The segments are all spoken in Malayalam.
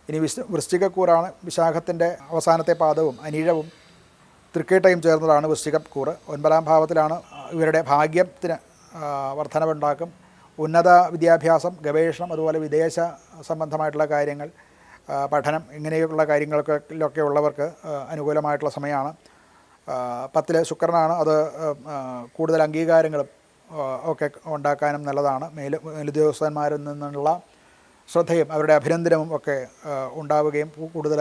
ഇനി വൃശ്ചികക്കൂറാണ്. വിശാഖത്തിൻ്റെ അവസാനത്തെ പാദവും അനിഴവും തൃക്കേട്ടയും ചേർന്നതാണ് വൃശ്ചികക്കൂറ്. 9-ാം ഭാവത്തിലാണ്. ഇവരുടെ ഭാഗ്യത്തിന് വർധനവുണ്ടാക്കും. ഉന്നത വിദ്യാഭ്യാസം, ഗവേഷണം, അതുപോലെ വിദേശ സംബന്ധമായിട്ടുള്ള കാര്യങ്ങൾ, പഠനം, ഇങ്ങനെയുള്ള കാര്യങ്ങൾക്കൊക്കെ ഉള്ളവർക്ക് അനുകൂലമായിട്ടുള്ള സമയമാണ്. 10-ൽ ശുക്രനാണ്. അത് കൂടുതൽ അംഗീകാരങ്ങളും ഒക്കെ ഉണ്ടാക്കാനും നല്ലതാണ്. മേലുദ്യോഗസ്ഥന്മാരിൽ നിന്നുള്ള ശ്രദ്ധയും അവരുടെ അഭിനന്ദനവും ഒക്കെ ഉണ്ടാവുകയും കൂടുതൽ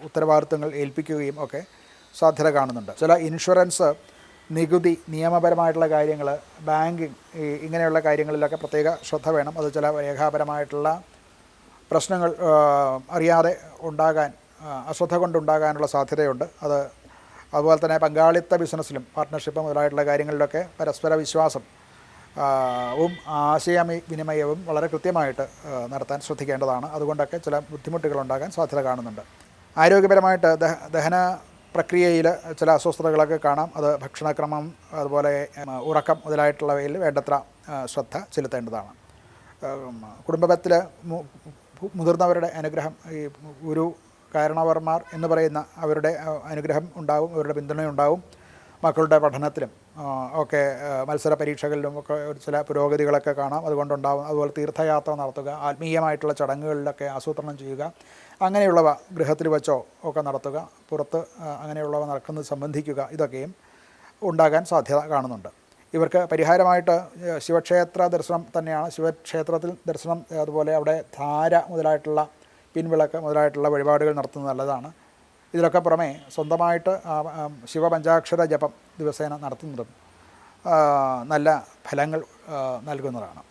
ഉത്തരവാദിത്വങ്ങൾ ഏൽപ്പിക്കുകയും ഒക്കെ സാധ്യത കാണുന്നുണ്ട്. ചില ഇൻഷുറൻസ്, നികുതി, നിയമപരമായിട്ടുള്ള കാര്യങ്ങൾ, ബാങ്കിങ്, ഇങ്ങനെയുള്ള കാര്യങ്ങളിലൊക്കെ പ്രത്യേക ശ്രദ്ധ വേണം. അത് ചില രേഖാപരമായിട്ടുള്ള പ്രശ്നങ്ങൾ അറിയാതെ ഉണ്ടാകാൻ, അശ്രദ്ധ കൊണ്ടുണ്ടാകാനുള്ള സാധ്യതയുണ്ട്. അതുപോലെ തന്നെ പങ്കാളിത്ത ബിസിനസ്സിലും പാർട്ട്ണർഷിപ്പ് മുതലായിട്ടുള്ള കാര്യങ്ങളിലൊക്കെ പരസ്പര വിശ്വാസം ആശയവിനിമയവും വളരെ കൃത്യമായിട്ട് നടത്താൻ ശ്രദ്ധിക്കേണ്ടതാണ്. അതുകൊണ്ടൊക്കെ ചില ബുദ്ധിമുട്ടുകൾ ഉണ്ടാകാൻ സാധ്യത കാണുന്നുണ്ട്. ആരോഗ്യപരമായിട്ട് ദഹന പ്രക്രിയയിൽ ചില അസ്വസ്ഥതകളൊക്കെ കാണാം. അത് ഭക്ഷണക്രമം, അതുപോലെ ഉറക്കം മുതലായിട്ടുള്ളവയിൽ വേണ്ടത്ര ശ്രദ്ധ ചെലുത്തേണ്ടതാണ്. കുടുംബത്തിൽ മുതിർന്നവരുടെ അനുഗ്രഹം, ഈ ഗുരു, കാരണവർമാർ എന്ന് പറയുന്ന അവരുടെ അനുഗ്രഹം ഉണ്ടാവും, അവരുടെ പിന്തുണയുണ്ടാവും. മക്കളുടെ പഠനത്തിലും ഒക്കെ മത്സര പരീക്ഷകളിലും ഒക്കെ ചില പുരോഗതികളൊക്കെ കാണാം. അതുകൊണ്ടുണ്ടാവും. അതുപോലെ തീർത്ഥയാത്ര നടത്തുക, ആത്മീയമായിട്ടുള്ള ചടങ്ങുകളിലൊക്കെ ആസൂത്രണം ചെയ്യുക, അങ്ങനെയുള്ളവ ഗൃഹത്തിൽ വെച്ചോ ഒക്കെ നടത്തുക, പുറത്ത് അങ്ങനെയുള്ളവ നടക്കുന്നത് സംബന്ധിക്കുക, ഇതൊക്കെയും ഉണ്ടാകാൻ സാധ്യത കാണുന്നുണ്ട്. ഇവർക്ക് പരിഹാരമായിട്ട് ശിവക്ഷേത്ര ദർശനം തന്നെയാണ്. ശിവക്ഷേത്രത്തിൽ ദർശനം, അതുപോലെ അവിടെ ധാര മുതലായിട്ടുള്ള പിൻവിളക്ക് മുതലായിട്ടുള്ള വഴിപാടുകൾ നടത്തുന്നത് നല്ലതാണ്. ഇതിലൊക്കെ പുറമെ സ്വന്തമായിട്ട് ശിവപഞ്ചാക്ഷര ജപം ദിവസേന നടത്തുന്നതും നല്ല ഫലങ്ങൾ നൽകുന്നതാണ്.